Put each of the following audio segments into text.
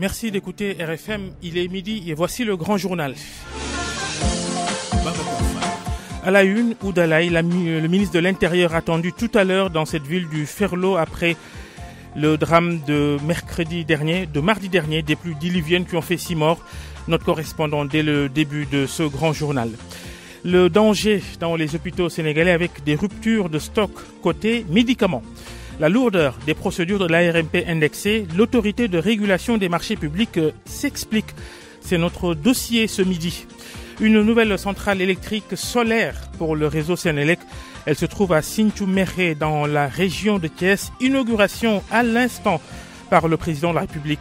Merci d'écouter RFM, il est midi et voici le grand journal. À la une, Oudalaye, le ministre de l'Intérieur attendu tout à l'heure dans cette ville du Ferlo après le drame de mardi dernier, des pluies diluviennes qui ont fait 6 morts. Notre correspondant dès le début de ce grand journal. Le danger dans les hôpitaux sénégalais avec des ruptures de stock côté médicaments. La lourdeur des procédures de l'ARMP indexée, l'autorité de régulation des marchés publics s'explique. C'est notre dossier ce midi. Une nouvelle centrale électrique solaire pour le réseau Sénélec. Elle se trouve à Sinthiou-Méré dans la région de Thiès. Inauguration à l'instant par le président de la République.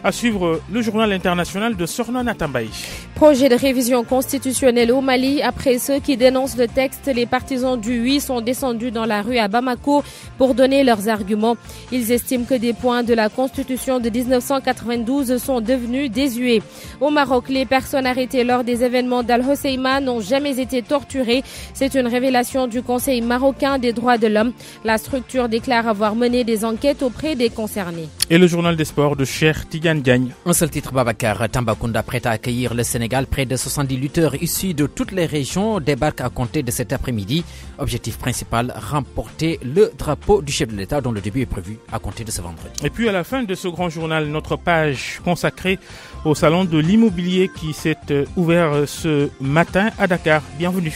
À suivre le journal international de Sorna Natambaye. Projet de révision constitutionnelle au Mali. Après ceux qui dénoncent le texte, les partisans du oui sont descendus dans la rue à Bamako pour donner leurs arguments. Ils estiment que des points de la Constitution de 1992 sont devenus désuets. Au Maroc, les personnes arrêtées lors des événements d'Al-Hoceima n'ont jamais été torturées. C'est une révélation du Conseil marocain des droits de l'homme. La structure déclare avoir mené des enquêtes auprès des concernés. Et le journal des sports de Cheikh Tidiane Diagne. Un seul titre, Babacar. Tambacounda prête à accueillir le Sénégal. Près de 70 lutteurs issus de toutes les régions débarquent à compter de cet après-midi. Objectif principal, remporter le drapeau du chef de l'État dont le début est prévu à compter de ce vendredi. Et puis à la fin de ce grand journal, notre page consacrée au salon de l'immobilier qui s'est ouvert ce matin à Dakar. Bienvenue.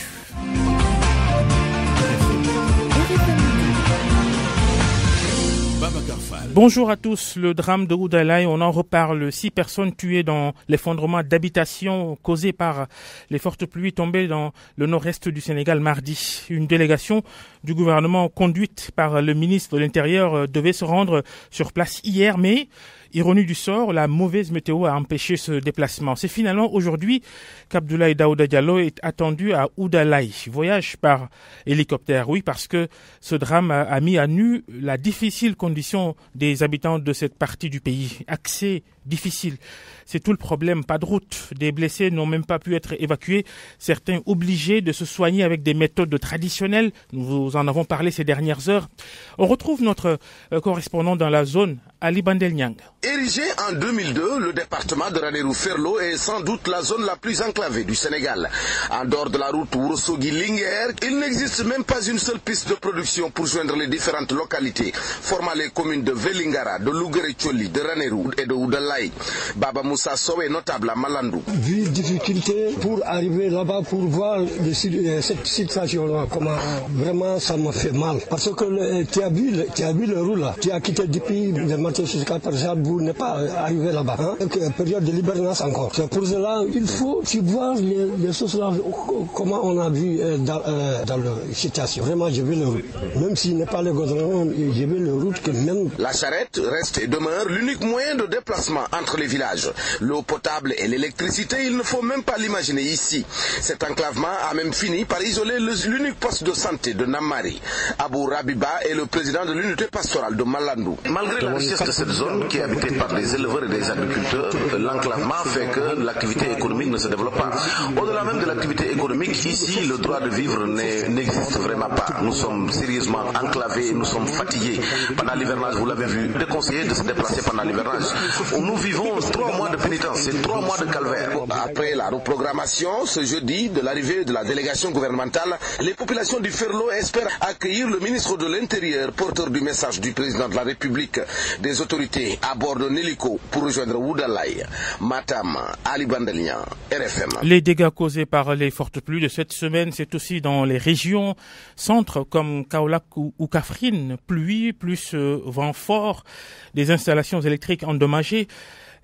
Bonjour à tous. Le drame de Oudalaye, on en reparle. 6 personnes tuées dans l'effondrement d'habitations causé par les fortes pluies tombées dans le nord-est du Sénégal mardi. Une délégation du gouvernement conduite par le ministre de l'Intérieur devait se rendre sur place hier, mais ironie du sort, la mauvaise météo a empêché ce déplacement. C'est finalement aujourd'hui qu'Abdoulaye Daouda Diallo est attendu à Oudalaye. Voyage par hélicoptère, oui, parce que ce drame a mis à nu la difficile condition des habitants de cette partie du pays. Accès difficile. C'est tout le problème. Pas de route. Des blessés n'ont même pas pu être évacués. Certains obligés de se soigner avec des méthodes traditionnelles. Nous en avons parlé ces dernières heures. On retrouve notre correspondant dans la zone, Ali Bandel Niang. Érigé en 2002, le département de Ranérou-Ferlo est sans doute la zone la plus enclavée du Sénégal. En dehors de la route Ourossogui-Linguère, il n'existe même pas une seule piste de production pour joindre les différentes localités formant les communes de Vélingara, de Louguéré-Thioli, de Ranérou et de Oudalaye. Baba Moussa Sow est notable à Malandou. Vu difficulté pour arriver là-bas pour voir cette situation-là, comment vraiment ça me fait mal. Parce que tu as vu le roule là, tu as quitté depuis le matin jusqu'à présent, vous n'êtes pas arrivé là-bas. Période de l'hibernation encore. C'est pour cela il faut voir les choses là, comment on a vu dans la situation. Vraiment, j'ai vu le route. Même s'il n'est pas le goudron, j'ai vu le route que même. La charrette reste et demeure l'unique moyen de déplacement entre les villages. L'eau potable et l'électricité, il ne faut même pas l'imaginer ici. Cet enclavement a même fini par isoler l'unique poste de santé de Namari. Abou Rabiba est le président de l'unité pastorale de Malandou. Malgré la richesse de cette zone qui est habitée par des éleveurs et des agriculteurs, l'enclavement fait que l'activité économique ne se développe pas. Au-delà même de l'activité économique, ici, le droit de vivre n'existe vraiment pas. Nous sommes sérieusement enclavés, nous sommes fatigués. Pendant l'hivernage, vous l'avez vu, déconseillé de se déplacer pendant l'hivernage. Nous vivons 3 mois de pénitence, c'est 3 mois de calvaire. Après la reprogrammation, ce jeudi, de l'arrivée de la délégation gouvernementale, les populations du Ferlo espèrent accueillir le ministre de l'Intérieur, porteur du message du président de la République, des autorités à bord d'un hélico pour rejoindre Oudalaye. Matam, Ali Bandelian, RFM. Les dégâts causés par les fortes pluies de cette semaine, c'est aussi dans les régions centres comme Kaolack ou Kaffrine. Pluie plus vent fort, des installations électriques endommagées.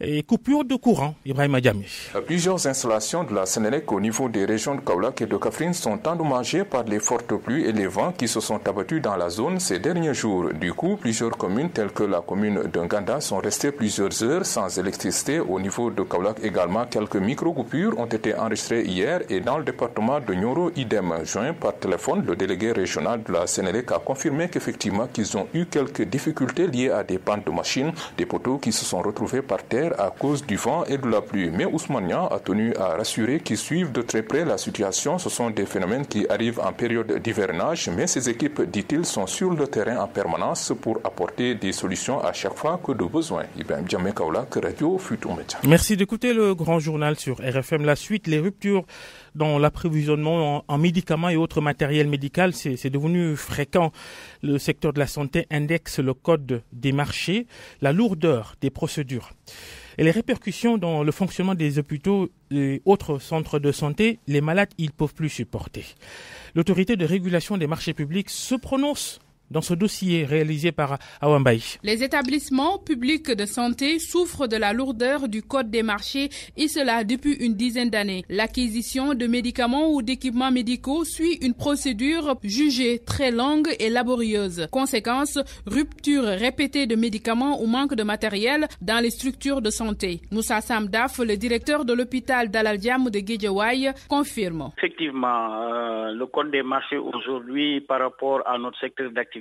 et coupure de courant. Ibrahim Adjami. Plusieurs installations de la Sénélec au niveau des régions de Kaolack et de Kaffrine sont endommagées par les fortes pluies et les vents qui se sont abattus dans la zone ces derniers jours. Du coup, plusieurs communes telles que la commune de Nganda sont restées plusieurs heures sans électricité. Au niveau de Kaolack également, quelques micro-coupures ont été enregistrées hier et dans le département de Nioro, idem. Joint par téléphone, le délégué régional de la Sénélec a confirmé qu'effectivement qu'ils ont eu quelques difficultés liées à des pannes de machines, des poteaux qui se sont retrouvés par terre temporaire à cause du vent et de la pluie. Mais Ousmane Niang a tenu à rassurer qu'ils suivent de très près la situation. Ce sont des phénomènes qui arrivent en période d'hivernage, mais ces équipes, dit-il, sont sur le terrain en permanence pour apporter des solutions à chaque fois que de besoin. Ibrahim Djamé Kaoulak, Radio Futur Média. Merci d'écouter le grand journal sur RFM. La suite, les ruptures dans l'approvisionnement en médicaments et autres matériels médicaux, c'est devenu fréquent. Le secteur de la santé indexe le code des marchés, la lourdeur des procédures et les répercussions dans le fonctionnement des hôpitaux et autres centres de santé. Les malades, ils peuvent plus supporter. L'autorité de régulation des marchés publics se prononce dans ce dossier réalisé par Awambaï. Les établissements publics de santé souffrent de la lourdeur du code des marchés et cela depuis une dizaine d'années. L'acquisition de médicaments ou d'équipements médicaux suit une procédure jugée très longue et laborieuse. Conséquence, rupture répétée de médicaments ou manque de matériel dans les structures de santé. Moussa Samdaf, le directeur de l'hôpital Dalal Jamm de Guédiawaye, confirme. Effectivement, le code des marchés aujourd'hui par rapport à notre secteur d'activité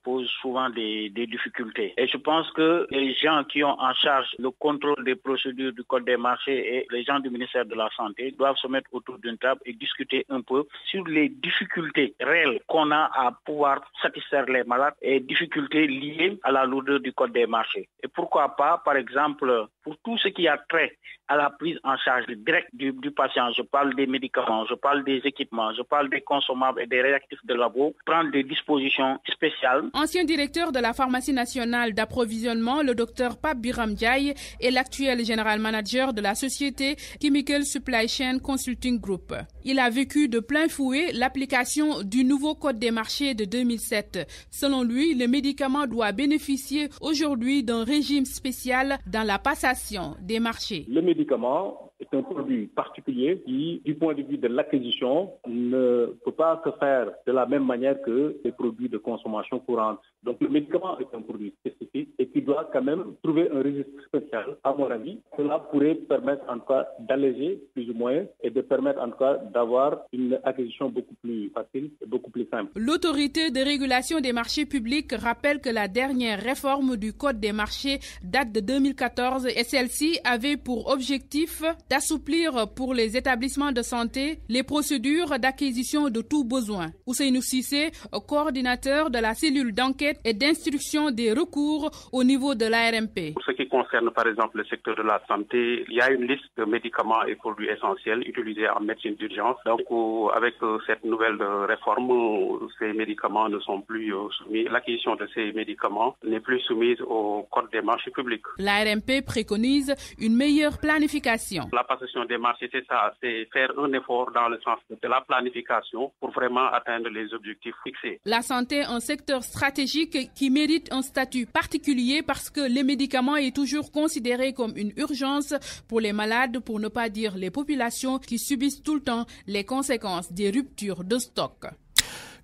pose souvent des difficultés. Et je pense que les gens qui ont en charge le contrôle des procédures du code des marchés et les gens du ministère de la Santé doivent se mettre autour d'une table et discuter un peu sur les difficultés réelles qu'on a à pouvoir satisfaire les malades et difficultés liées à la lourdeur du code des marchés. Et pourquoi pas, par exemple, pour tout ce qui a trait à la prise en charge directe du patient, je parle des médicaments, je parle des équipements, je parle des consommables et des réactifs de labo, prendre des dispositions spéciales. Ancien directeur de la pharmacie nationale d'approvisionnement, le docteur Pape Biram Diaye est l'actuel général manager de la société Chemical Supply Chain Consulting Group. Il a vécu de plein fouet l'application du nouveau code des marchés de 2007. Selon lui, le médicament doit bénéficier aujourd'hui d'un régime spécial dans la passation des marchés. Le médicament est un produit particulier qui, du point de vue de l'acquisition, ne peut pas se faire de la même manière que les produits de consommation courante. Donc le médicament est un produit spécifique et qui doit quand même trouver un registre spécial, à mon avis. Cela pourrait permettre en tout cas d'alléger plus ou moins et de permettre en tout cas d'avoir une acquisition beaucoup plus facile et beaucoup plus simple. L'autorité de régulation des marchés publics rappelle que la dernière réforme du code des marchés date de 2014 et celle-ci avait pour objectif d'assouplir pour les établissements de santé les procédures d'acquisition de tout besoin. Ousseynou Cissé, coordinateur de la cellule d'enquête et d'instruction des recours au niveau de l'ARMP. Pour ce qui concerne par exemple le secteur de la santé, il y a une liste de médicaments et produits essentiels utilisés en médecine d'urgence. Donc avec cette nouvelle réforme, ces médicaments ne sont plus soumis. L'acquisition de ces médicaments n'est plus soumise au code des marchés publics. L'ARMP préconise une meilleure planification. La passation des marchés, c'est ça, c'est faire un effort dans le sens de la planification pour vraiment atteindre les objectifs fixés. La santé, un secteur stratégique qui mérite un statut particulier parce que les médicaments est toujours considéré comme une urgence pour les malades, pour ne pas dire les populations qui subissent tout le temps les conséquences des ruptures de stock.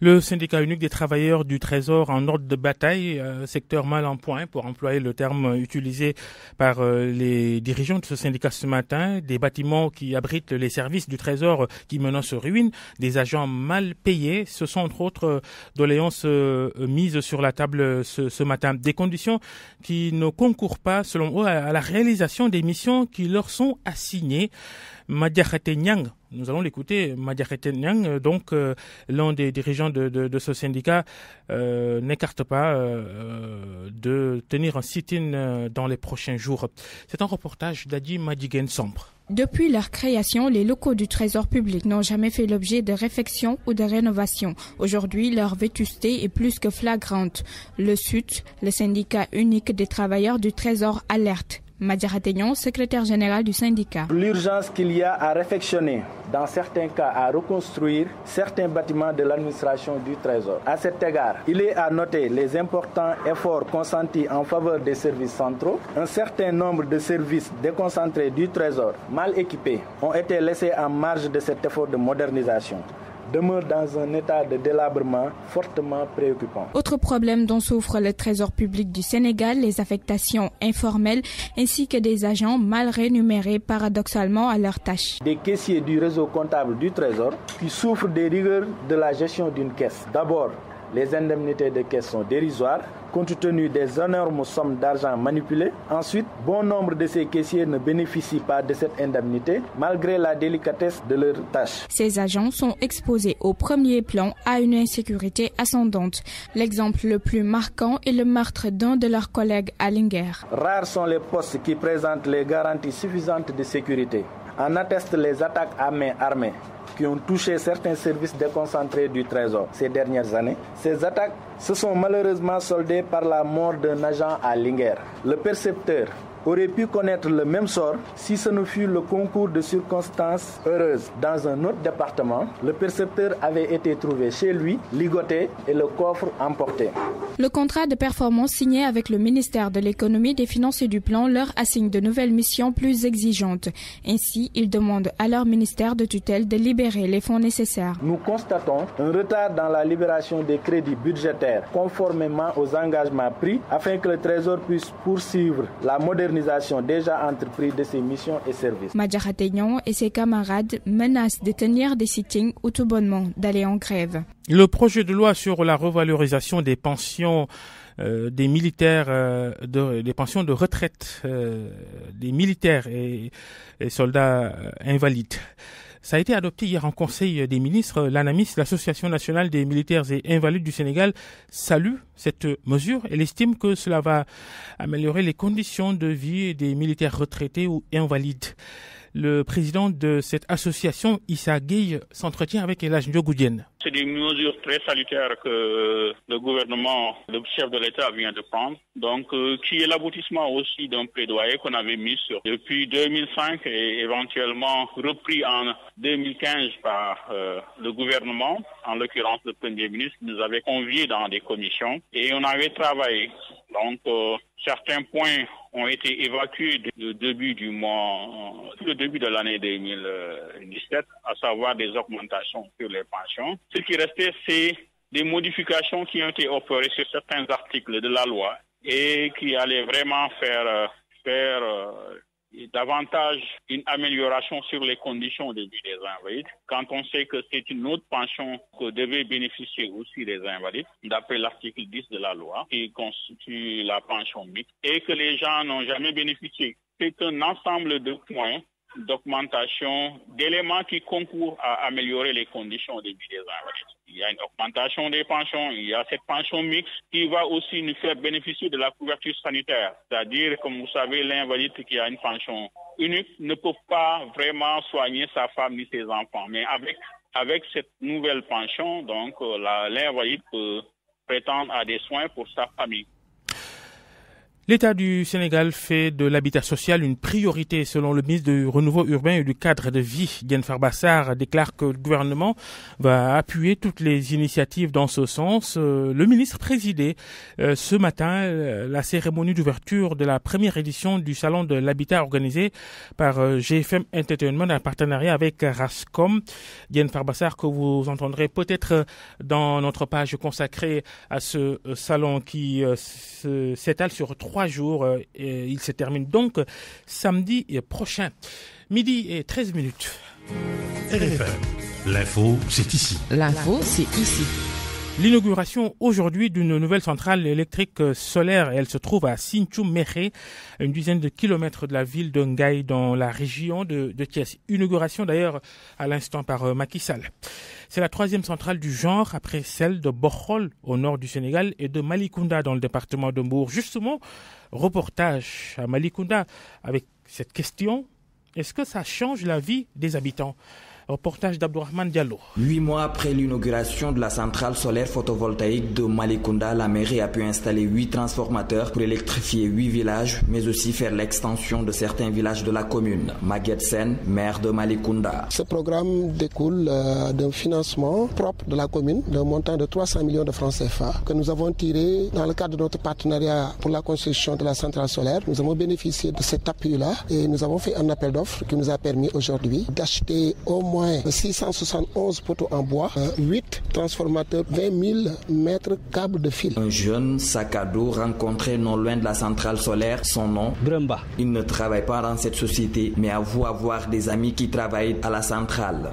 Le syndicat unique des travailleurs du Trésor en ordre de bataille, secteur mal en point, pour employer le terme utilisé par les dirigeants de ce syndicat ce matin, des bâtiments qui abritent les services du Trésor qui menacent ruine, des agents mal payés, ce sont entre autres doléances mises sur la table ce matin. Des conditions qui ne concourent pas, selon eux, à la réalisation des missions qui leur sont assignées. Madiakhate Niang, nous allons l'écouter. Madiakhate Niang, donc l'un des dirigeants de ce syndicat, n'écarte pas de tenir un sit-in dans les prochains jours. C'est un reportage d'Adi Madigen Sombre. Depuis leur création, les locaux du Trésor public n'ont jamais fait l'objet de réfection ou de rénovation. Aujourd'hui, leur vétusté est plus que flagrante. Le SUT, le syndicat unique des travailleurs du Trésor, alerte. Madiakhate Niang, secrétaire général du syndicat. L'urgence qu'il y a à réfectionner, dans certains cas à reconstruire certains bâtiments de l'administration du Trésor. À cet égard, il est à noter les importants efforts consentis en faveur des services centraux. Un certain nombre de services déconcentrés du Trésor, mal équipés, ont été laissés en marge de cet effort de modernisation. Demeure dans un état de délabrement fortement préoccupant. Autre problème dont souffre le Trésor public du Sénégal, les affectations informelles ainsi que des agents mal rémunérés paradoxalement à leurs tâches. Des caissiers du réseau comptable du Trésor qui souffrent des rigueurs de la gestion d'une caisse. D'abord, les indemnités de caisse sont dérisoires, compte tenu des énormes sommes d'argent manipulées. Ensuite, bon nombre de ces caissiers ne bénéficient pas de cette indemnité, malgré la délicatesse de leur tâche. Ces agents sont exposés au premier plan à une insécurité ascendante. L'exemple le plus marquant est le meurtre d'un de leurs collègues à Linguère. Rares sont les postes qui présentent les garanties suffisantes de sécurité. En attestent les attaques à main armée qui ont touché certains services déconcentrés du Trésor ces dernières années. Ces attaques se sont malheureusement soldées par la mort d'un agent à Linguère. Le percepteur aurait pu connaître le même sort si ce ne fut le concours de circonstances heureuses. Dans un autre département, le percepteur avait été trouvé chez lui, ligoté et le coffre emporté. Le contrat de performance signé avec le ministère de l'Économie, des Finances et du Plan leur assigne de nouvelles missions plus exigeantes. Ainsi, ils demandent à leur ministère de tutelle de libérer les fonds nécessaires. Nous constatons un retard dans la libération des crédits budgétaires conformément aux engagements pris afin que le Trésor puisse poursuivre la modernisation déjà entreprise de ses missions et services. Madjarategnon et ses camarades menacent de tenir des sittings ou tout bonnement d'aller en grève. Le projet de loi sur la revalorisation des pensions des militaires, des pensions de retraite des militaires et soldats invalides. Ça a été adopté hier en Conseil des ministres. L'ANAMIS, l'Association nationale des militaires et invalides du Sénégal, salue cette mesure. Elle estime que cela va améliorer les conditions de vie des militaires retraités ou invalides. Le président de cette association, Issa Gueye, s'entretient avec Elhadj Ndiogou. C'est des mesures très salutaires que le gouvernement, le chef de l'État vient de prendre, donc qui est l'aboutissement aussi d'un plaidoyer qu'on avait mis sur depuis 2005 et éventuellement repris en 2015 par le gouvernement, en l'occurrence le Premier ministre, qui nous avait conviés dans des commissions et on avait travaillé. Donc certains points ont été évacués le début de l'année 2017, à savoir des augmentations sur les pensions. Ce qui restait, c'est des modifications qui ont été opérées sur certains articles de la loi et qui allaient vraiment faire davantage une amélioration sur les conditions de vie des invalides, quand on sait que c'est une autre pension que devaient bénéficier aussi les invalides, d'après l'article 10 de la loi, qui constitue la pension mixte, et que les gens n'ont jamais bénéficié. C'est un ensemble de points, d'augmentation, d'éléments qui concourent à améliorer les conditions de vie des invalides. Il y a une augmentation des pensions, il y a cette pension mixte qui va aussi nous faire bénéficier de la couverture sanitaire. C'est-à-dire, comme vous savez, l'invalide qui a une pension unique ne peut pas vraiment soigner sa femme ni ses enfants. Mais avec cette nouvelle pension, donc l'invalide peut prétendre à des soins pour sa famille. L'État du Sénégal fait de l'habitat social une priorité selon le ministre du Renouveau urbain et du cadre de vie. Diène Farba Sarr déclare que le gouvernement va appuyer toutes les initiatives dans ce sens. Le ministre présidait ce matin la cérémonie d'ouverture de la première édition du Salon de l'habitat organisé par GFM Entertainment en partenariat avec Rascom. Diène Farba Sarr que vous entendrez peut-être dans notre page consacrée à ce salon qui s'étale sur 3 jours. Il se termine donc samedi prochain. Midi et 13 minutes. RFM, l'info, c'est ici. L'info, c'est ici. L'inauguration aujourd'hui d'une nouvelle centrale électrique solaire, elle se trouve à Sinthiou-Mékhé, à une dizaine de kilomètres de la ville de Ngaye dans la région de Thiès. Inauguration d'ailleurs à l'instant par Macky Sall. C'est la 3e centrale du genre après celle de Bokhol au nord du Sénégal et de Malicounda dans le département de Mbour. Justement, reportage à Malicounda avec cette question, est-ce que ça change la vie des habitants ? Reportage d'Abdourahmane Diallo. 8 mois après l'inauguration de la centrale solaire photovoltaïque de Malicounda, la mairie a pu installer 8 transformateurs pour électrifier 8 villages, mais aussi faire l'extension de certains villages de la commune. Maguette Sen, maire de Malicounda. Ce programme découle d'un financement propre de la commune, d'un montant de 300 millions de francs CFA, que nous avons tiré dans le cadre de notre partenariat pour la construction de la centrale solaire. Nous avons bénéficié de cet appui-là et nous avons fait un appel d'offres qui nous a permis aujourd'hui d'acheter au moins moins 671 poteaux en bois, 8 transformateurs, 20 000 mètres câbles de fil. Un jeune sac à dos rencontré non loin de la centrale solaire, son nom Bremba. Il ne travaille pas dans cette société, mais avoue avoir des amis qui travaillent à la centrale.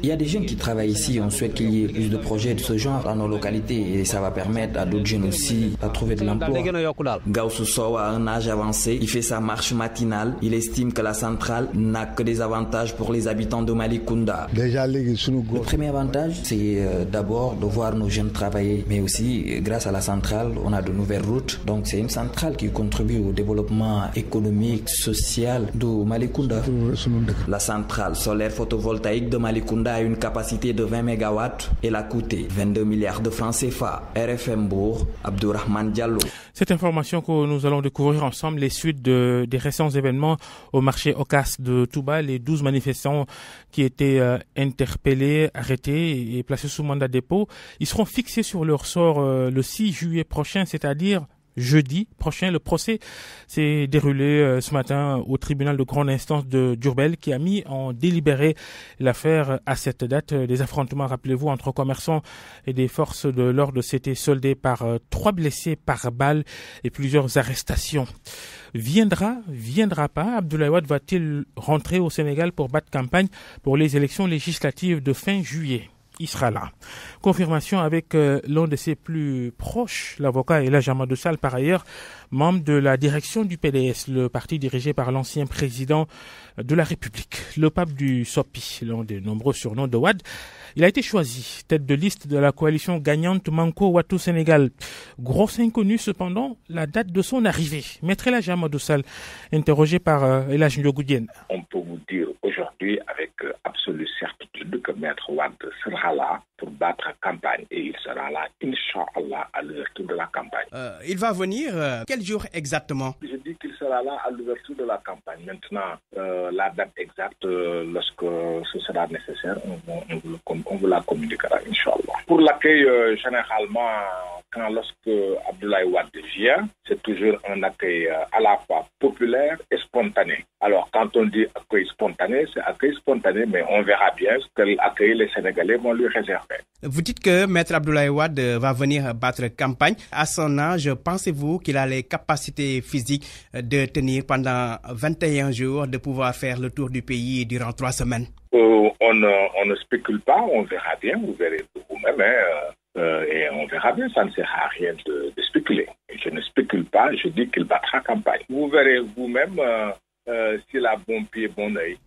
Il y a des jeunes qui travaillent ici, on souhaite qu'il y ait plus de projets de ce genre dans nos localités et ça va permettre à d'autres jeunes aussi à trouver de l'emploi. Gaussou Sow a un âge avancé, il fait sa marche matinale, il estime que la centrale n'a que des avantages pour les habitants de Malicounda. Le premier avantage, c'est d'abord de voir nos jeunes travailler, mais aussi grâce à la centrale, on a de nouvelles routes. Donc c'est une centrale qui contribue au développement économique, social de Malicounda. La centrale solaire photovoltaïque de Malicounda a une capacité de 20 MW. Elle a coûté 22 milliards de francs CFA. RFM Bourg, Abdourahmane Diallo. Cette information que nous allons découvrir ensemble, les suites des récents événements au marché Ocas de Touba, les 12 manifestants qui étaient interpellés, arrêtés et placés sous mandat de dépôt, ils seront fixés sur leur sort le 6 juillet prochain, c'est-à-dire jeudi prochain. Le procès s'est déroulé ce matin au tribunal de grande instance de Diourbel qui a mis en délibéré l'affaire à cette date. Des affrontements, rappelez-vous, entre commerçants et des forces de l'ordre s'étaient soldés par 3 blessés par balle et plusieurs arrestations. Viendra pas, Abdoulaye Wade va-t-il rentrer au Sénégal pour battre campagne pour les élections législatives de fin juillet? Il sera là. Confirmation avec l'un de ses plus proches, l'avocat Elhadji Amadou Sall, par ailleurs membre de la direction du PDS, le parti dirigé par l'ancien président de la République, le pape du Sopi, l'un des nombreux surnoms de Wade. Il a été choisi tête de liste de la coalition gagnante Manko Wattu Sénégal. Grosse inconnue cependant, la date de son arrivée. Maître Elhadji Amadou Sall, interrogé par Elhadji Ndiogou Diène. On peut vous dire aujourd'hui avec absolue certitude que Maître Wade sera là pour battre campagne et il sera là, Inch'Allah, à l'ouverture de la campagne. Il va venir quel jour exactement? Je dis qu'il sera là à l'ouverture de la campagne. Maintenant, la date exacte, lorsque ce sera nécessaire, on vous la communiquera, Inch'Allah. Pour l'accueil, généralement, lorsque Abdoulaye Wade vient, c'est toujours un accueil à la fois populaire et spontané. Alors, quand on dit accueil spontané, c'est accueil spontané, mais on verra bien ce que l'accueil les Sénégalais vont lui réserver. Vous dites que Maître Abdoulaye Wade va venir battre campagne. À son âge, pensez-vous qu'il a les capacités physiques de tenir pendant 21 jours, de pouvoir faire le tour du pays durant 3 semaines? On ne spécule pas, on verra bien, vous verrez vous-même. Et on verra bien, ça ne sert à rien de spéculer. Je ne spécule pas, je dis qu'il battra campagne. Vous verrez vous-même s'il a bon pied, bon œil.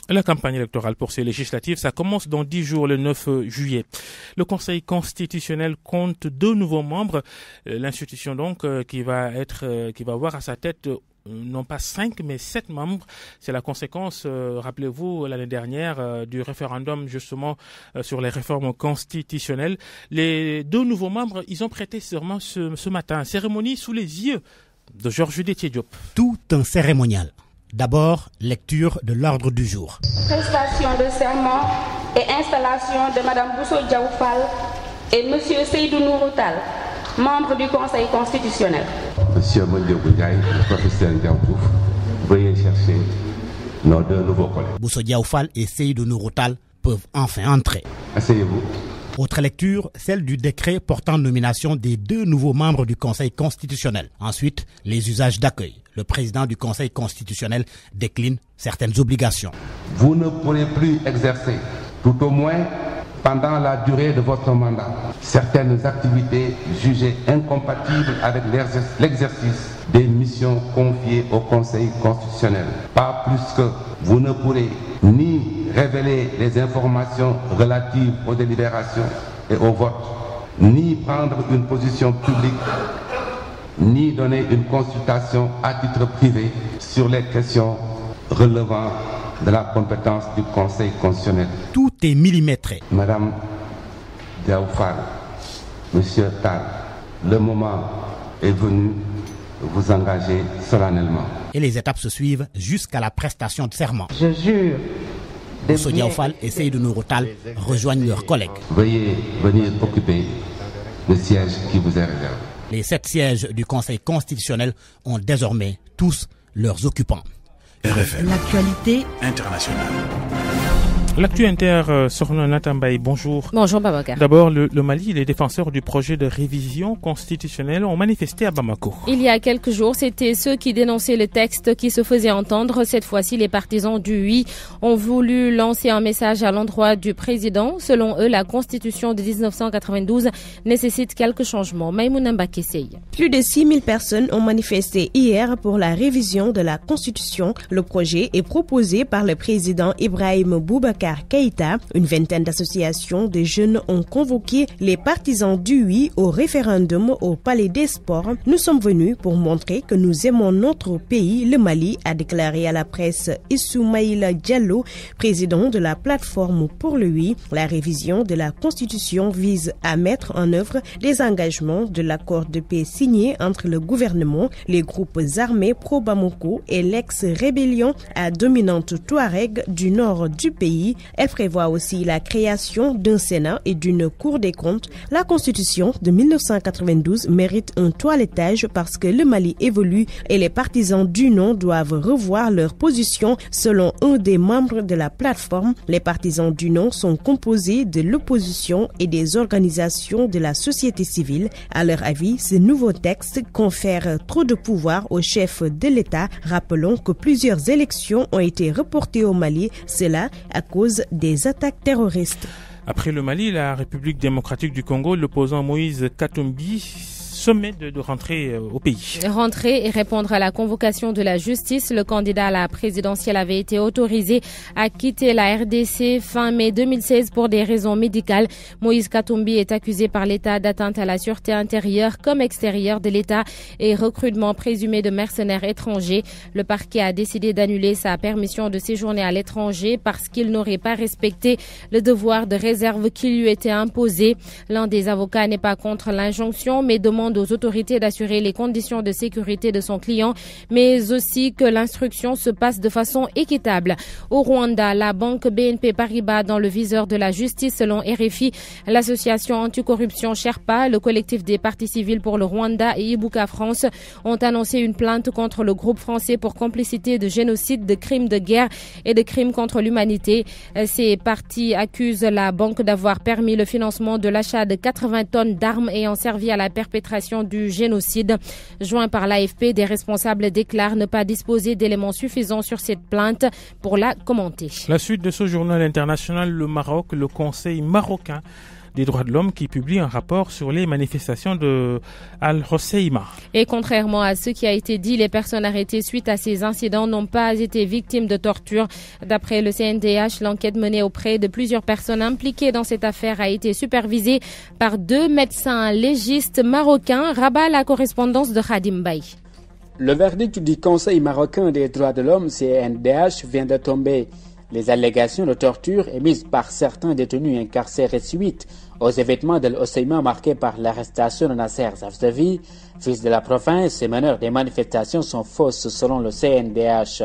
La campagne électorale pour ces législatives, ça commence dans 10 jours, le 9 juillet. Le Conseil constitutionnel compte 2 nouveaux membres. L'institution donc qui va avoir à sa tête non pas 5 mais 7 membres. C'est la conséquence, rappelez-vous, l'année dernière du référendum justement sur les réformes constitutionnelles. Les 2 nouveaux membres, ils ont prêté serment ce matin. Cérémonie sous les yeux de Georges Déthié Diop. Tout un cérémonial. D'abord, lecture de l'ordre du jour. Prestation de serment et installation de Mme Bousso Diaoufal et M. Seydou Nouroutal, membres du Conseil constitutionnel. Monsieur Mondiogou Ndiaye, professeur Diaouf, veuillez chercher nos 2 nouveaux collègues. Bousso Diaoufal et Seydou Nouroutal peuvent enfin entrer. Asseyez-vous. Autre lecture, celle du décret portant nomination des 2 nouveaux membres du Conseil constitutionnel. Ensuite, les usages d'accueil. Le président du Conseil constitutionnel décline certaines obligations. Vous ne pourrez plus exercer, tout au moins pendant la durée de votre mandat, certaines activités jugées incompatibles avec l'exercice des missions confiées au Conseil constitutionnel. Pas plus que vous ne pourrez ni révéler les informations relatives aux délibérations et au vote, ni prendre une position publique, ni donner une consultation à titre privé sur les questions relevant de la compétence du Conseil constitutionnel. Tout est millimétré. Madame Diaoufal, Monsieur Tal, le moment est venu de vous engager solennellement. Et les étapes se suivent jusqu'à la prestation de serment. Je jure. Bousso Diaoufal et Seydou Nouroutal rejoignent leurs collègues. Veuillez venir occuper le siège qui vous est réservé. Les 7 sièges du Conseil constitutionnel ont désormais tous leurs occupants. RFM. L'actualité internationale. L'actu inter, Sorno Natambaye, bonjour. Bonjour Babacar. D'abord, le Mali, les défenseurs du projet de révision constitutionnelle ont manifesté à Bamako. Il y a quelques jours, c'était ceux qui dénonçaient le texte qui se faisait entendre. Cette fois-ci, les partisans du oui ont voulu lancer un message à l'endroit du président. Selon eux, la constitution de 1992 nécessite quelques changements. Maïmouna Mbakessey. Plus de 6000 personnes ont manifesté hier pour la révision de la constitution. Le projet est proposé par le président Ibrahim Boubacar Keïta. Une vingtaine d'associations de jeunes ont convoqué les partisans du oui au référendum au Palais des Sports. Nous sommes venus pour montrer que nous aimons notre pays, le Mali, a déclaré à la presse Issoumahila Diallo, président de la plateforme pour le oui. La révision de la Constitution vise à mettre en œuvre des engagements de l'accord de paix signé entre le gouvernement, les groupes armés pro-Bamako et l'ex-rébellion à dominante Touareg du nord du pays. Elle prévoit aussi la création d'un Sénat et d'une Cour des comptes. La Constitution de 1992 mérite un toilettage parce que le Mali évolue et les partisans du non doivent revoir leur position selon un des membres de la plateforme. Les partisans du non sont composés de l'opposition et des organisations de la société civile. À leur avis, ce nouveau texte confère trop de pouvoir au chef de l'État. Rappelons que plusieurs élections ont été reportées au Mali, cela à cause des attaques terroristes. Après le Mali, la République démocratique du Congo, l'opposant Moïse Katumbi sommet de rentrer au pays. Rentrer et répondre à la convocation de la justice. Le candidat à la présidentielle avait été autorisé à quitter la RDC fin mai 2016 pour des raisons médicales. Moïse Katumbi est accusé par l'État d'atteinte à la sûreté intérieure comme extérieure de l'État et recrutement présumé de mercenaires étrangers. Le parquet a décidé d'annuler sa permission de séjourner à l'étranger parce qu'il n'aurait pas respecté le devoir de réserve qui lui était imposé. L'un des avocats n'est pas contre l'injonction mais demande aux autorités d'assurer les conditions de sécurité de son client, mais aussi que l'instruction se passe de façon équitable. Au Rwanda, la banque BNP Paribas dans le viseur de la justice selon RFI, l'association anticorruption Sherpa, le collectif des partis civils pour le Rwanda et Ibuka France ont annoncé une plainte contre le groupe français pour complicité de génocide, de crimes de guerre et de crimes contre l'humanité. Ces partis accusent la banque d'avoir permis le financement de l'achat de 80 tonnes d'armes ayant servi à la perpétration du génocide. Joint par l'AFP, des responsables déclarent ne pas disposer d'éléments suffisants sur cette plainte pour la commenter. La suite de ce journal international, le Maroc, le Conseil marocain des droits de l'homme qui publie un rapport sur les manifestations de Al-Hoceima. Et contrairement à ce qui a été dit, les personnes arrêtées suite à ces incidents n'ont pas été victimes de torture. D'après le CNDH, l'enquête menée auprès de plusieurs personnes impliquées dans cette affaire a été supervisée par 2 médecins légistes marocains. Rabat, la correspondance de Khadim Baye. Le verdict du Conseil marocain des droits de l'homme, CNDH, vient de tomber. Les allégations de torture émises par certains détenus incarcérés suite aux événements de l'Hoceima marqués par l'arrestation de Nasser Zafzavi, fils de la province et meneur des manifestations, sont fausses selon le CNDH.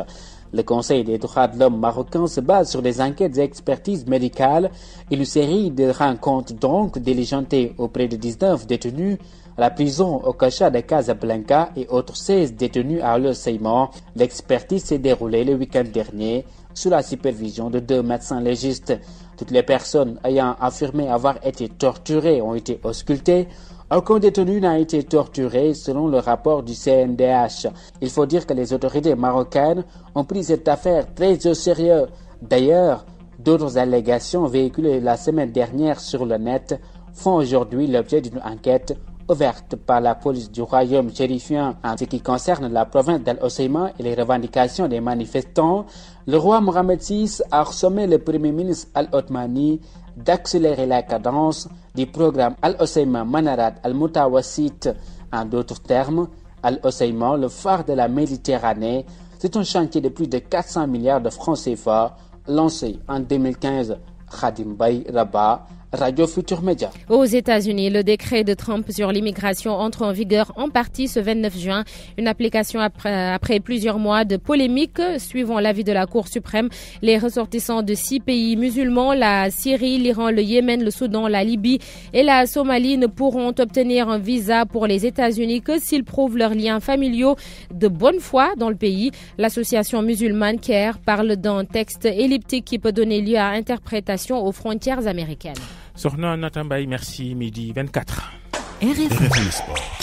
Le Conseil des droits de l'homme marocain se base sur des enquêtes et expertises médicales et une série de rencontres donc diligentées auprès de 19 détenus à la prison au Kacha de Casablanca et autres 16 détenus à l'Hoceima. L'expertise s'est déroulée le week-end dernier sous la supervision de 2 médecins légistes. Toutes les personnes ayant affirmé avoir été torturées ont été auscultées. Aucun détenu n'a été torturé selon le rapport du CNDH. Il faut dire que les autorités marocaines ont pris cette affaire très au sérieux. D'ailleurs, d'autres allégations véhiculées la semaine dernière sur le net font aujourd'hui l'objet d'une enquête ouverte par la police du royaume chérifien. En ce qui concerne la province d'Al-Hoceima et les revendications des manifestants, le roi Mohamed VI a ressommé le premier ministre Al-Othmani d'accélérer la cadence du programme Al-Hoceima Manarat Al-Mutawassit. En d'autres termes, Al-Hoceima, le phare de la Méditerranée, c'est un chantier de plus de 400 milliards de francs CFA lancé en 2015. Khadim Baye, Rabat, Radio Futur Média. Aux États-Unis, le décret de Trump sur l'immigration entre en vigueur en partie ce 29 juin. Une application après plusieurs mois de polémique. Suivant l'avis de la Cour suprême, les ressortissants de 6 pays musulmans, la Syrie, l'Iran, le Yémen, le Soudan, la Libye et la Somalie ne pourront obtenir un visa pour les États-Unis que s'ils prouvent leurs liens familiaux de bonne foi dans le pays. L'association musulmane CARE parle d'un texte elliptique qui peut donner lieu à interprétation aux frontières américaines. Sorna Natambay, merci, midi 24. RFM Sport.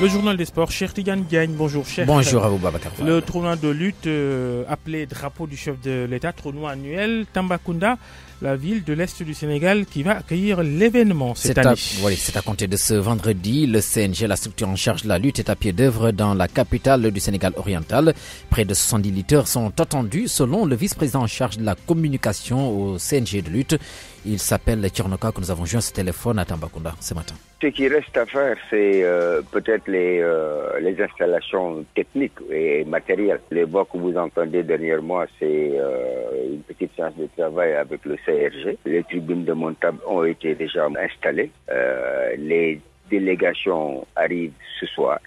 Le journal des sports, Cher Tidiane Diagne, bonjour Cher. Bonjour à vous Babacar. Le tournoi de lutte appelé drapeau du chef de l'État, tournoi annuel Tambacounda, la ville de l'Est du Sénégal qui va accueillir l'événement cette année. C'est à compter de ce vendredi. Le CNG, la structure en charge de la lutte, est à pied d'œuvre dans la capitale du Sénégal oriental. Près de 70 lutteurs sont attendus selon le vice-président en charge de la communication au CNG de lutte. Il s'appelle Tchernoka, que nous avons joint ce téléphone à Tambacounda ce matin. Ce qui reste à faire, c'est peut-être les installations techniques et matérielles. Les voix que vous entendez dernièrement, c'est une petite séance de travail avec le CRG. Les tribunes de montable ont été déjà installées. Les délégations arrivent ce soir.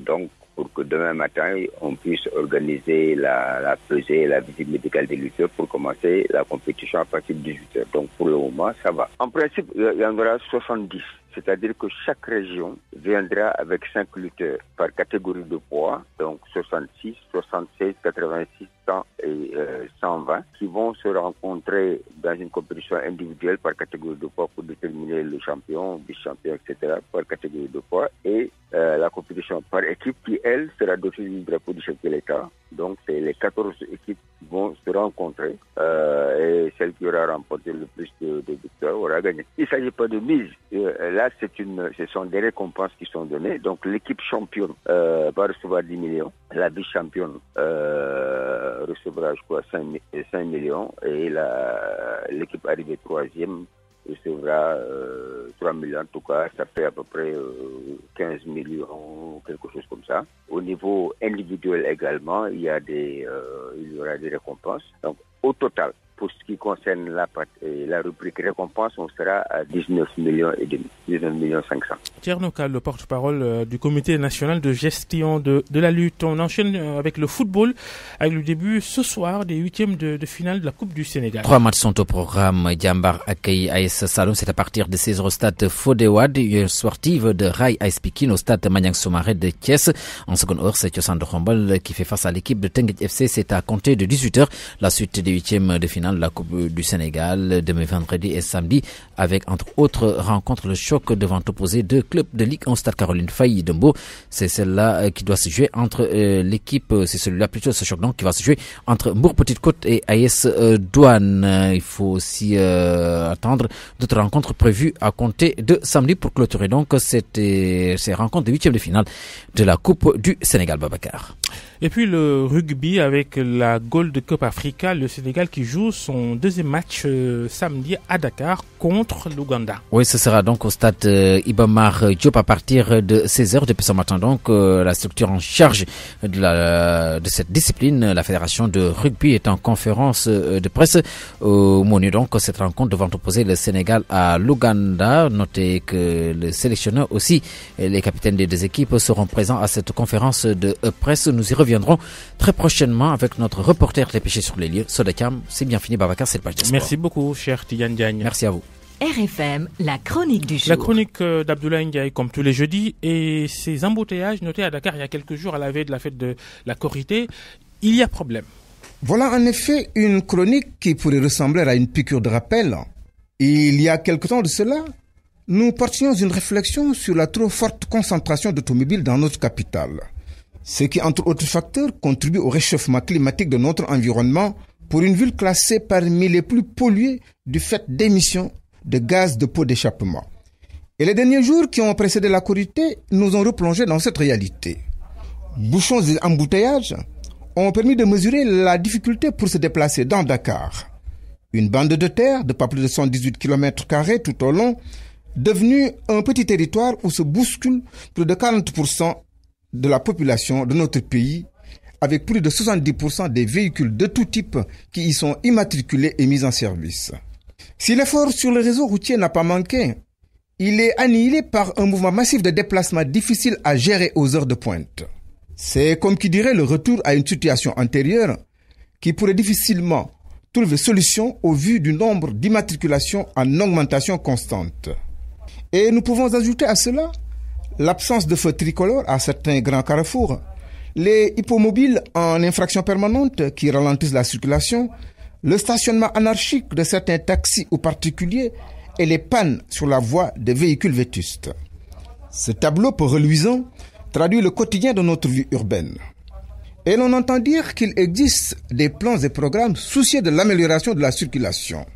Donc, pour que demain matin, on puisse organiser la pesée et la visite médicale des lutteurs pour commencer la compétition à partir de 18h. Donc, pour le moment, ça va. En principe, il y en aura 70. C'est-à-dire que chaque région viendra avec 5 lutteurs par catégorie de poids, donc 66, 76, 86, 100 et 120, qui vont se rencontrer dans une compétition individuelle par catégorie de poids pour déterminer le champion, vice-champion, etc. par catégorie de poids, et la compétition par équipe qui, elle, sera dotée du drapeau du chef de l'État. Donc, c'est les 14 équipes qui vont se rencontrer et celle qui aura remporté le plus de victoires aura gagné. Il ne s'agit pas de mise. Là, ce sont des récompenses qui sont données. Donc, l'équipe championne va recevoir 10 millions. La vice-championne recevra, je crois, 5 millions. Et l'équipe arrivée 3e recevra 3 millions. En tout cas, ça fait à peu près 15 millions, quelque chose comme ça. Au niveau individuel également, il y aura des récompenses. Donc, au total, pour ce qui concerne la rubrique récompense, on sera à 19 millions et demi, 19 millions 500. Tchernoka, le porte-parole du comité national de gestion de la lutte. On enchaîne avec le football, avec le début ce soir des huitièmes de finale de la Coupe du Sénégal. 3 matchs sont au programme. Diambar accueille AS Saloum, c'est à partir de 16h au stade Fodewad, une sportive de Rai AS Pikine au stade Maniang Soumaré de Thiès. En seconde heure, c'est Tiosan de Khombol qui fait face à l'équipe de Tenguet FC. C'est à compter de 18h, la suite des huitièmes de finale de la Coupe du Sénégal, demain vendredi et samedi, avec entre autres rencontres le choc devant opposer deux clubs de Ligue 1 Stade Caroline Faye de Mbo. C'est celle-là qui doit se jouer entre l'équipe, c'est celui-là plutôt, ce choc donc qui va se jouer entre Mbour Petite Côte et AS Douane. Il faut aussi attendre d'autres rencontres prévues à compter de samedi pour clôturer donc ces rencontres de huitième de finale de la Coupe du Sénégal, Babacar. Et puis le rugby avec la Gold Cup Africa, le Sénégal qui joue son deuxième match samedi à Dakar contre l'Ouganda. Oui, ce sera donc au stade Ibamar Diop à partir de 16h depuis ce matin. Donc la structure en charge de cette discipline, la Fédération de rugby, est en conférence de presse au menu donc cette rencontre devant opposer le Sénégal à l'Ouganda. Notez que le sélectionneur aussi et les capitaines des deux équipes seront présents à cette conférence de presse. Nous y reviendrons très prochainement avec notre reporter dépêché sur les lieux, Sodakam. C'est bien fini, Babacar, c'est le page de sport. Merci beaucoup, cher Tidiane Diagne. Merci à vous. RFM, la chronique du jour. La chronique d'Abdoulaye Ndiaye, comme tous les jeudis, et ces embouteillages notés à Dakar il y a quelques jours à la veille de la fête de la Korité, il y a problème. Voilà en effet une chronique qui pourrait ressembler à une piqûre de rappel. Il y a quelque temps de cela, nous partions d'une réflexion sur la trop forte concentration d'automobiles dans notre capitale. Ce qui, entre autres facteurs, contribue au réchauffement climatique de notre environnement pour une ville classée parmi les plus polluées du fait d'émissions de gaz de pots d'échappement. Et les derniers jours qui ont précédé la Korité nous ont replongé dans cette réalité. Bouchons et embouteillages ont permis de mesurer la difficulté pour se déplacer dans Dakar. Une bande de terre de pas plus de 118 km² tout au long, devenue un petit territoire où se bousculent plus de 40% de la population de notre pays avec plus de 70% des véhicules de tout type qui y sont immatriculés et mis en service. Si l'effort sur le réseau routier n'a pas manqué, il est annihilé par un mouvement massif de déplacement difficile à gérer aux heures de pointe. C'est comme qui dirait le retour à une situation antérieure qui pourrait difficilement trouver solution au vu du nombre d'immatriculations en augmentation constante. Et nous pouvons ajouter à cela l'absence de feux tricolores à certains grands carrefours, les hippomobiles en infraction permanente qui ralentissent la circulation, le stationnement anarchique de certains taxis ou particuliers et les pannes sur la voie des véhicules vétustes. Ce tableau peu reluisant traduit le quotidien de notre vie urbaine. Et l'on entend dire qu'il existe des plans et programmes soucieux de l'amélioration de la circulation.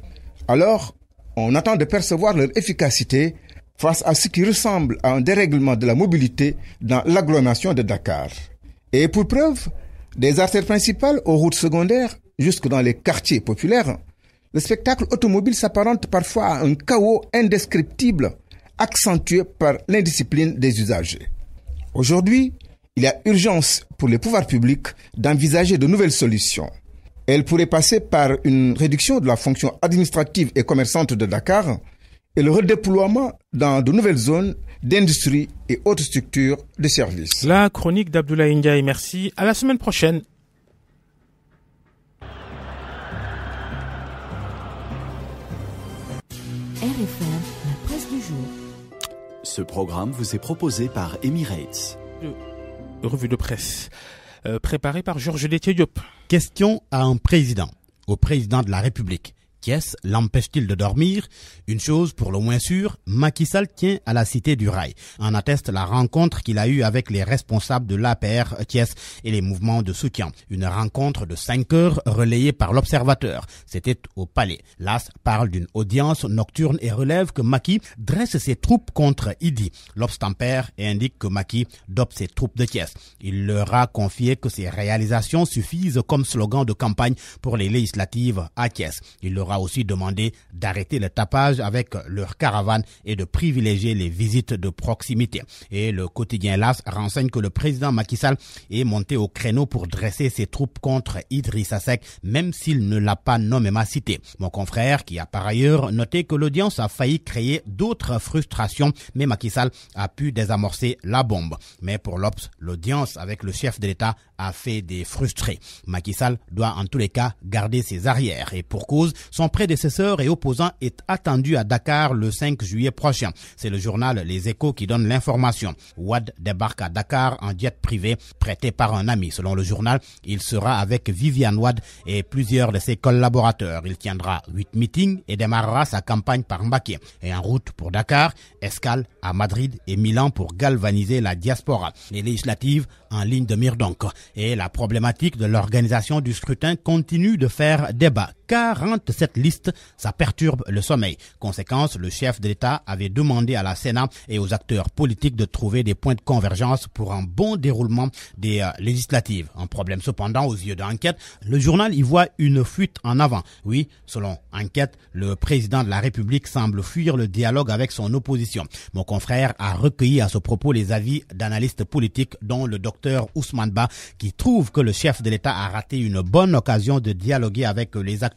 Alors, on attend de percevoir leur efficacité face à ce qui ressemble à un dérèglement de la mobilité dans l'agglomération de Dakar. Et pour preuve, des artères principales aux routes secondaires jusque dans les quartiers populaires, le spectacle automobile s'apparente parfois à un chaos indescriptible accentué par l'indiscipline des usagers. Aujourd'hui, il y a urgence pour les pouvoirs publics d'envisager de nouvelles solutions. Elles pourraient passer par une réduction de la fonction administrative et commerçante de Dakar et le redéploiement dans de nouvelles zones d'industrie et autres structures de services. La chronique d'Abdoulaye Ndiaye, merci. À la semaine prochaine. RFM, la presse du jour. Ce programme vous est proposé par Emirates. Revue de presse préparée par Georges Détier Diop. Question à un président, au président de la République. Thiès l'empêche-t-il de dormir? Une chose pour le moins sûre, Macky Sall tient à la cité du rail. En atteste la rencontre qu'il a eue avec les responsables de l'APR Thiès et les mouvements de soutien. Une rencontre de 5 heures relayée par l'Observateur. C'était au Palais. L'As parle d'une audience nocturne et relève que Macky dresse ses troupes contre Idi. L'Obstempère et indique que Macky dope ses troupes de Thiès. Il leur a confié que ses réalisations suffisent comme slogan de campagne pour les législatives à Thiès. Il leur a aussi demandé d'arrêter le tapage avec leur caravane et de privilégier les visites de proximité. Et le quotidien LAS renseigne que le président Macky Sall est monté au créneau pour dresser ses troupes contre Idrissa Seck, même s'il ne l'a pas nommément cité. Mon confrère, qui a par ailleurs noté que l'audience a failli créer d'autres frustrations, mais Macky Sall a pu désamorcer la bombe. Mais pour l'Obs, l'audience avec le chef de l'État a fait des frustrés. Macky Sall doit en tous les cas garder ses arrières. Et pour cause, son prédécesseur et opposant est attendu à Dakar le 5 juillet prochain. C'est le journal Les Échos qui donne l'information. Wade débarque à Dakar en jet privé prêté par un ami. Selon le journal, il sera avec Viviane Wade et plusieurs de ses collaborateurs. Il tiendra 8 meetings et démarrera sa campagne par Mbacké. Et en route pour Dakar, escale à Madrid et Milan pour galvaniser la diaspora. Les législatives en ligne de mire donc. Et la problématique de l'organisation du scrutin continue de faire débat. 47 listes, ça perturbe le sommeil. Conséquence, le chef de l'État avait demandé à la Sénat et aux acteurs politiques de trouver des points de convergence pour un bon déroulement des législatives. Un problème cependant aux yeux d'Enquête, le journal y voit une fuite en avant. Oui, selon Enquête, le président de la République semble fuir le dialogue avec son opposition. Mon confrère a recueilli à ce propos les avis d'analystes politiques dont le docteur Ousmane Ba qui trouve que le chef de l'État a raté une bonne occasion de dialoguer avec les acteurs.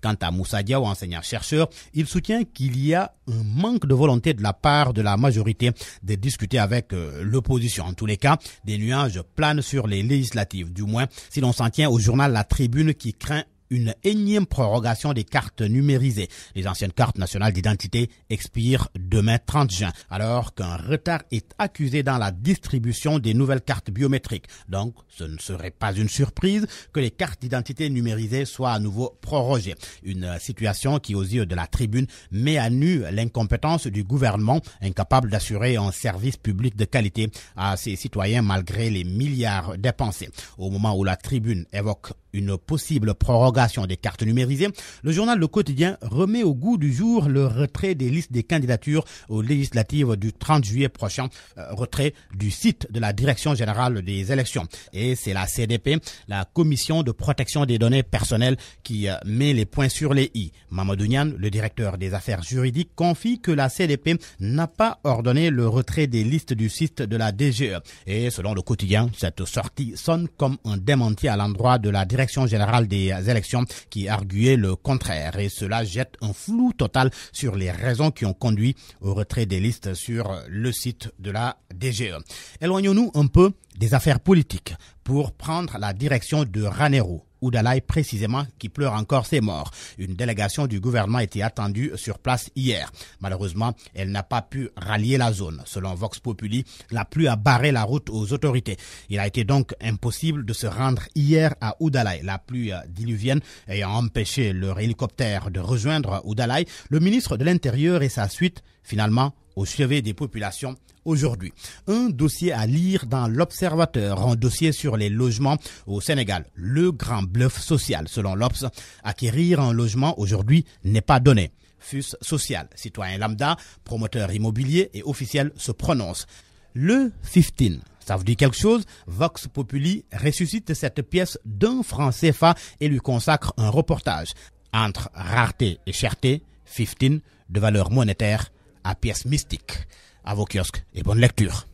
Quant à Moussa Diaw, enseignant-chercheur, il soutient qu'il y a un manque de volonté de la part de la majorité de discuter avec l'opposition. En tous les cas, des nuages planent sur les législatives, du moins si l'on s'en tient au journal La Tribune qui craint une énième prorogation des cartes numérisées. Les anciennes cartes nationales d'identité expirent demain 30 juin, alors qu'un retard est accusé dans la distribution des nouvelles cartes biométriques. Donc, ce ne serait pas une surprise que les cartes d'identité numérisées soient à nouveau prorogées. Une situation qui, aux yeux de La Tribune, met à nu l'incompétence du gouvernement, incapable d'assurer un service public de qualité à ses citoyens malgré les milliards dépensés. Au moment où La Tribune évoque une possible prorogation des cartes numérisées, le journal Le Quotidien remet au goût du jour le retrait des listes des candidatures aux législatives du 30 juillet prochain, retrait du site de la Direction générale des élections. Et c'est la CDP, la Commission de protection des données personnelles, qui met les points sur les i. Mamadou Niane, le directeur des affaires juridiques, confie que la CDP n'a pas ordonné le retrait des listes du site de la DGE. Et selon Le Quotidien, cette sortie sonne comme un démenti à l'endroit de la Direction générale des élections qui arguait le contraire, et cela jette un flou total sur les raisons qui ont conduit au retrait des listes sur le site de la DGE. Éloignons-nous un peu des affaires politiques pour prendre la direction de Ranérou, Oudalaye précisément, qui pleure encore ses morts. Une délégation du gouvernement était attendue sur place hier. Malheureusement, elle n'a pas pu rallier la zone. Selon Vox Populi, la pluie a barré la route aux autorités. Il a été donc impossible de se rendre hier à Oudalaye. La pluie diluvienne ayant empêché leur hélicoptère de rejoindre Oudalaye, le ministre de l'Intérieur et sa suite, finalement, au chevet des populations aujourd'hui. Un dossier à lire dans l'Observateur, un dossier sur les logements au Sénégal. Le grand bluff social. Selon l'Obs, acquérir un logement aujourd'hui n'est pas donné. FUS social, citoyen lambda, promoteur immobilier et officiel se prononcent. Le 15, ça vous dit quelque chose? Vox Populi ressuscite cette pièce d'1 franc CFA et lui consacre un reportage. Entre rareté et cherté, 15 de valeur monétaire à pièce mystique. À vos kiosques et bonne lecture.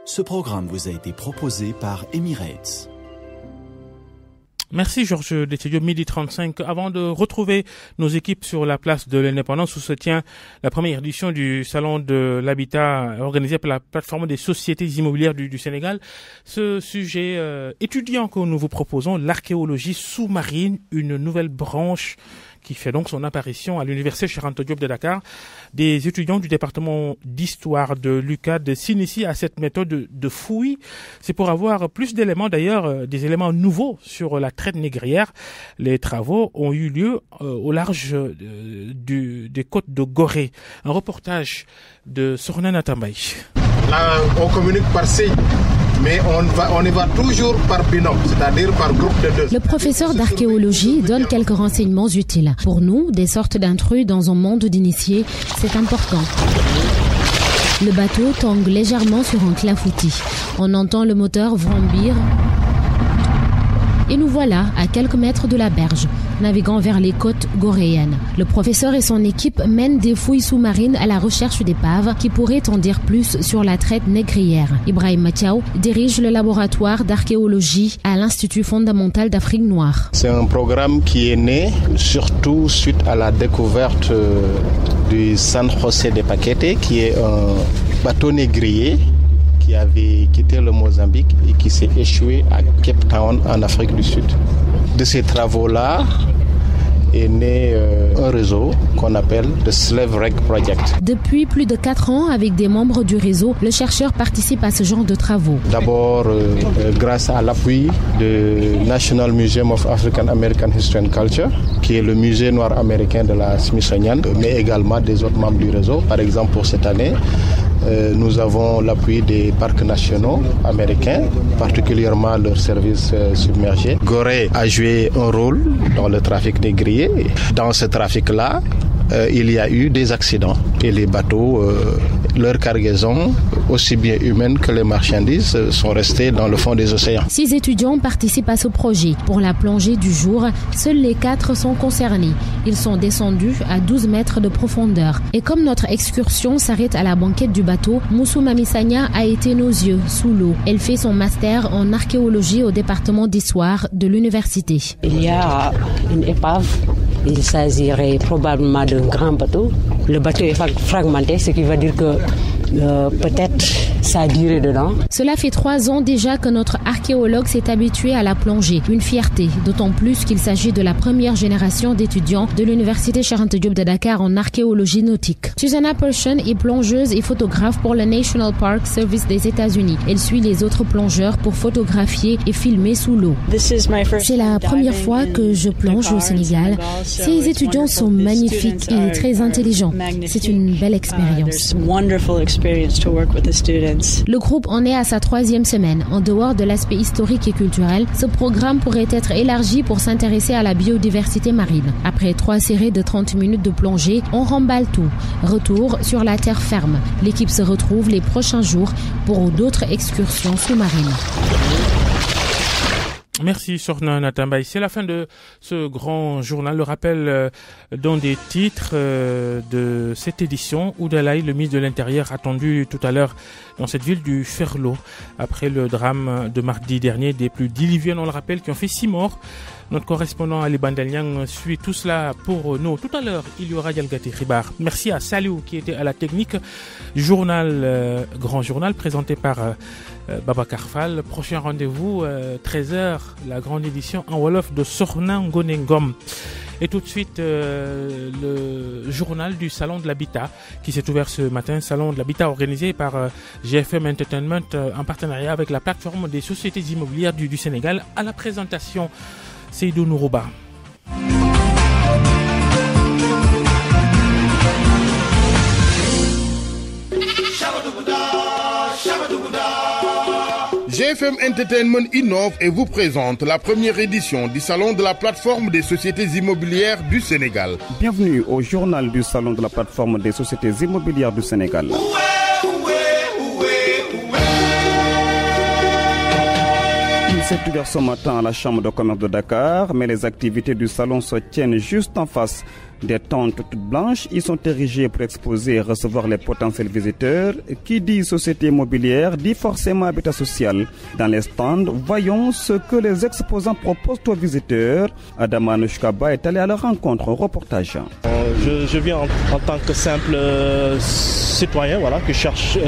Ce programme vous a été proposé par Emirates. Merci Georges Déthié, midi 35. Avant de retrouver nos équipes sur la place de l'Indépendance où se tient la première édition du Salon de l'Habitat organisé par la plateforme des sociétés immobilières du Sénégal, ce sujet étudiant que nous vous proposons, l'archéologie sous-marine, une nouvelle branche qui fait donc son apparition à l'Université Cheikh Anta Diop de Dakar. Des étudiants du département d'histoire de l'UCAD s'initient à cette méthode de fouille. C'est pour avoir plus d'éléments, d'ailleurs, des éléments nouveaux sur la traite négrière. Les travaux ont eu lieu au large des côtes de Gorée. Un reportage de Sornan Atambay. Là, on communique par signe, mais on y va toujours par binôme, c'est-à-dire par groupe de deux. Le professeur d'archéologie donne quelques renseignements utiles. Pour nous, des sortes d'intrus dans un monde d'initiés, c'est important. Le bateau tangue légèrement sur un clafoutis. On entend le moteur vrombir. Et nous voilà à quelques mètres de la berge, naviguant vers les côtes goréennes. Le professeur et son équipe mènent des fouilles sous-marines à la recherche d'épaves qui pourraient en dire plus sur la traite négrière. Ibrahim Mathiaou dirige le laboratoire d'archéologie à l'Institut fondamental d'Afrique noire. C'est un programme qui est né surtout suite à la découverte du San José de Paquete, qui est un bateau négrier qui avait quitté le Mozambique et qui s'est échoué à Cape Town en Afrique du Sud. De ces travaux-là est né un réseau qu'on appelle le Slave Wreck Project. Depuis plus de 4 ans, avec des membres du réseau, le chercheur participe à ce genre de travaux. D'abord, grâce à l'appui du National Museum of African American History and Culture, qui est le musée noir américain de la Smithsonian, mais également des autres membres du réseau. Par exemple, pour cette année, nous avons l'appui des parcs nationaux américains, particulièrement leur service submergé. Gorée a joué un rôle dans le trafic négrier. Dans ce trafic-là, il y a eu des accidents et les bateaux, leur cargaison, aussi bien humaine que les marchandises, sont restés dans le fond des océans. 6 étudiants participent à ce projet. Pour la plongée du jour, seuls les 4 sont concernés. Ils sont descendus à 12 mètres de profondeur. Et comme notre excursion s'arrête à la banquette du bateau, Moussou Mamissania a été nos yeux sous l'eau. Elle fait son master en archéologie au département d'histoire de l'université. Il y a une épave. Il s'agirait probablement d'un grand bateau. Le bateau est fragmenté, ce qui veut dire que peut-être ça a duré dedans. Cela fait 3 ans déjà que notre archéologue s'est habitué à la plongée. Une fierté, d'autant plus qu'il s'agit de la première génération d'étudiants de l'université Cheikh Anta Diop de Dakar en archéologie nautique. Susanna Persson est plongeuse et photographe pour le National Park Service des États-Unis. Elle suit les autres plongeurs pour photographier et filmer sous l'eau. C'est la première fois que je plonge au Sénégal. Ces étudiants sont magnifiques et très intelligents. C'est une belle expérience. France. Le groupe en est à sa 3e semaine. En dehors de l'aspect historique et culturel, ce programme pourrait être élargi pour s'intéresser à la biodiversité marine. Après 3 séries de 30 minutes de plongée, on remballe tout. Retour sur la terre ferme. L'équipe se retrouve les prochains jours pour d'autres excursions sous-marines. Merci Sorna Natambay. C'est la fin de ce grand journal. Le rappel dans des titres de cette édition. Oudalaï, le ministre de l'Intérieur, attendu tout à l'heure dans cette ville du Ferlo. Après le drame de mardi dernier, des plus diluviennes, on le rappelle, qui ont fait 6 morts. Notre correspondant Ali Bandalian suit tout cela pour nous. Tout à l'heure, il y aura Yalgati Ribar. Merci à Saliou qui était à la technique. Journal, grand journal présenté par Babacar Fall. Prochain rendez-vous, 13h, la grande édition en Wolof de Sorna Ngonengom. Et tout de suite, le journal du Salon de l'Habitat qui s'est ouvert ce matin. Salon de l'Habitat organisé par GFM Entertainment en partenariat avec la plateforme des sociétés immobilières du Sénégal. À la présentation, Seydou Nourouba. GFM Entertainment innove et vous présente la première édition du Salon de la plateforme des sociétés immobilières du Sénégal. Bienvenue au journal du Salon de la plateforme des sociétés immobilières du Sénégal. Il s'est ouvert ce matin à la Chambre de commerce de Dakar, mais les activités du salon se tiennent juste en face. Des tentes toutes blanches y sont érigées pour exposer et recevoir les potentiels visiteurs. Qui dit société immobilière dit forcément habitat social. Dans les stands, voyons ce que les exposants proposent aux visiteurs. Adama Nushkaba est allé à leur rencontre. Reportage. Je viens en tant que simple citoyen, qui cherche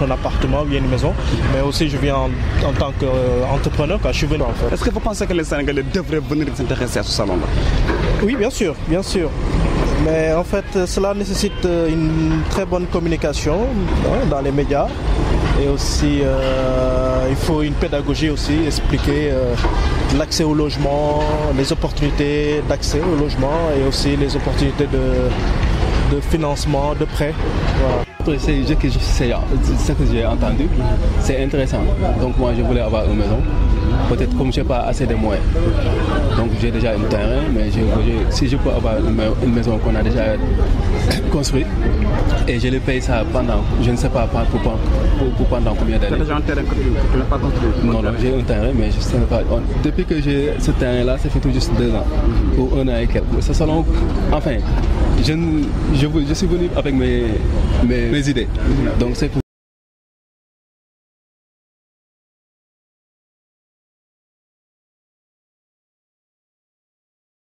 un appartement ou une maison, mais aussi je viens en tant qu'entrepreneur quand je suis venu en fait. Est-ce que vous pensez que les Sénégalais devraient venir s'intéresser à ce salon-là? Oui, bien sûr. Mais en fait, cela nécessite une très bonne communication dans les médias. Et aussi, il faut une pédagogie aussi, expliquer l'accès au logement, les opportunités d'accès au logement et aussi les opportunités de financement, de prêt. Voilà. C'est ce que j'ai entendu, c'est intéressant. Donc moi je voulais avoir une maison. Peut-être comme je n'ai pas assez de moyens. Donc j'ai déjà un terrain, mais si je peux avoir une maison qu'on a déjà construite et je le paye ça pendant, je ne sais pas pour pendant combien d'années. Tu as déjà un terrain que tu n'as pas construit? Non, j'ai un terrain, mais je ne sais pas. Depuis que j'ai ce terrain-là, ça fait tout juste 2 ans ou 1 an et quelques. Ce salon, enfin, je suis venu avec mes idées. Donc c'est